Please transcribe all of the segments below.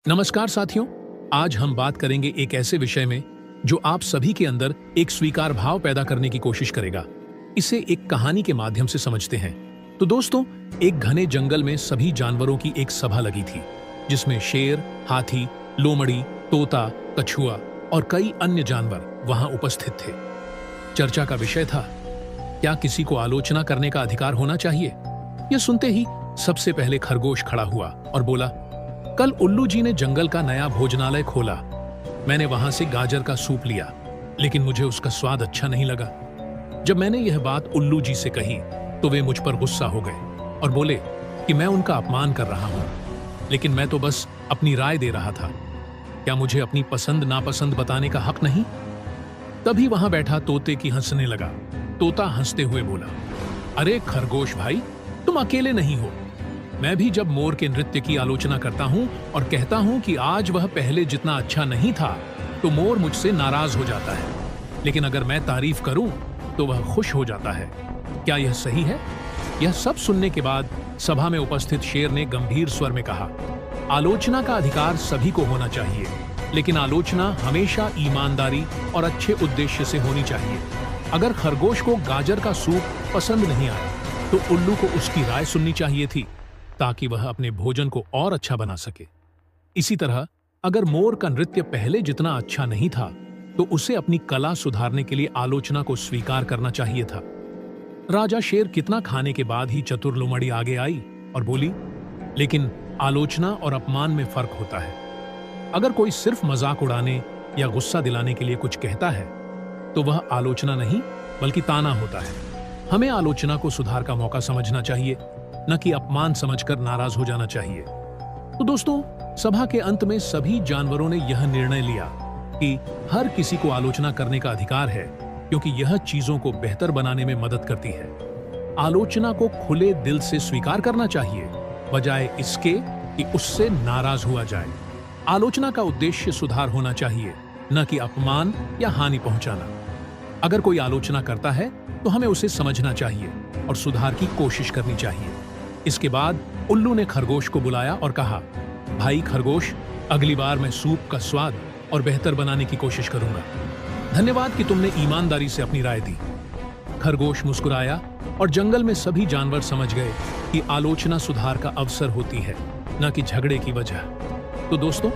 नमस्कार साथियों, आज हम बात करेंगे एक ऐसे विषय में जो आप सभी के अंदर एक स्वीकार भाव पैदा करने की कोशिश करेगा। इसे एक कहानी के माध्यम से समझते हैं। तो दोस्तों, एक घने जंगल में सभी जानवरों की एक सभा लगी थी, जिसमें शेर, हाथी, लोमड़ी, तोता, कछुआ और कई अन्य जानवर वहां उपस्थित थे। चर्चा का विषय था, क्या किसी को आलोचना करने का अधिकार होना चाहिए? यह सुनते ही सबसे पहले खरगोश खड़ा हुआ और बोला, कल उल्लू जी ने जंगल का नया भोजनालय खोला। मैंने वहां से गाजर का सूप लिया, लेकिन मुझे उसका स्वाद अच्छा नहीं लगा। जब मैंने यह बात उल्लू जी से कही तो वे मुझ पर गुस्सा हो गए और बोले कि मैं उनका अपमान कर रहा हूं, लेकिन मैं तो बस अपनी राय दे रहा था। क्या मुझे अपनी पसंद नापसंद बताने का हक नहीं? तभी वहां बैठा तोते की हंसने लगा। तोता हंसते हुए बोला, अरे खरगोश भाई, तुम अकेले नहीं हो। मैं भी जब मोर के नृत्य की आलोचना करता हूं और कहता हूं कि आज वह पहले जितना अच्छा नहीं था, तो मोर मुझसे नाराज हो जाता है, लेकिन अगर मैं तारीफ करूं तो वह खुश हो जाता है। क्या यह सही है? यह सब सुनने के बाद सभा में उपस्थित शेर ने गंभीर स्वर में कहा, आलोचना का अधिकार सभी को होना चाहिए, लेकिन आलोचना हमेशा ईमानदारी और अच्छे उद्देश्य से होनी चाहिए। अगर खरगोश को गाजर का सूप पसंद नहीं आया, तो उल्लू को उसकी राय सुननी चाहिए थी, ताकि वह अपने भोजन को और अच्छा बना सके। इसी तरह अगर मोर का नृत्य पहले जितना अच्छा नहीं था, तो उसे अपनी कला सुधारने के लिए आलोचना को स्वीकार करना चाहिए था। राजा शेर कितना खाने के बाद ही चतुर लोमड़ी आगे आई और बोली, लेकिन आलोचना और अपमान में फर्क होता है। अगर कोई सिर्फ मजाक उड़ाने या गुस्सा दिलाने के लिए कुछ कहता है, तो वह आलोचना नहीं बल्कि ताना होता है। हमें आलोचना को सुधार का मौका समझना चाहिए, न कि अपमान समझकर नाराज हो जाना चाहिए। तो दोस्तों, सभा के अंत में सभी जानवरों ने यह निर्णय लिया कि हर किसी को आलोचना करने का अधिकार है, क्योंकि यह चीजों को बेहतर बनाने में मदद करती है। आलोचना को खुले दिल से स्वीकार करना चाहिए, बजाय इसके कि उससे नाराज हुआ जाए। आलोचना का उद्देश्य सुधार होना चाहिए, न कि अपमान या हानि पहुंचाना। अगर कोई आलोचना करता है तो हमें उसे समझना चाहिए और सुधार की कोशिश करनी चाहिए। इसके बाद उल्लू ने खरगोश को बुलाया और कहा, भाई खरगोश, अगली बार मैं सूप का स्वाद और बेहतर बनाने की कोशिश करूंगा। धन्यवाद कि तुमने ईमानदारी से अपनी राय दी। खरगोश मुस्कुराया और जंगल में सभी जानवर समझ गए कि आलोचना सुधार का अवसर होती है, न कि झगड़े की वजह। तो दोस्तों,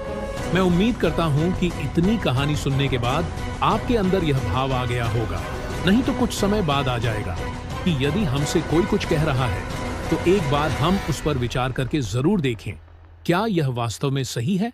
मैं उम्मीद करता हूं कि इतनी कहानी सुनने के बाद आपके अंदर यह भाव आ गया होगा। नहीं तो कुछ समय बाद आ जाएगा कि यदि हमसे कोई कुछ कह रहा है, तो एक बार हम उस पर विचार करके जरूर देखें, क्या यह वास्तव में सही है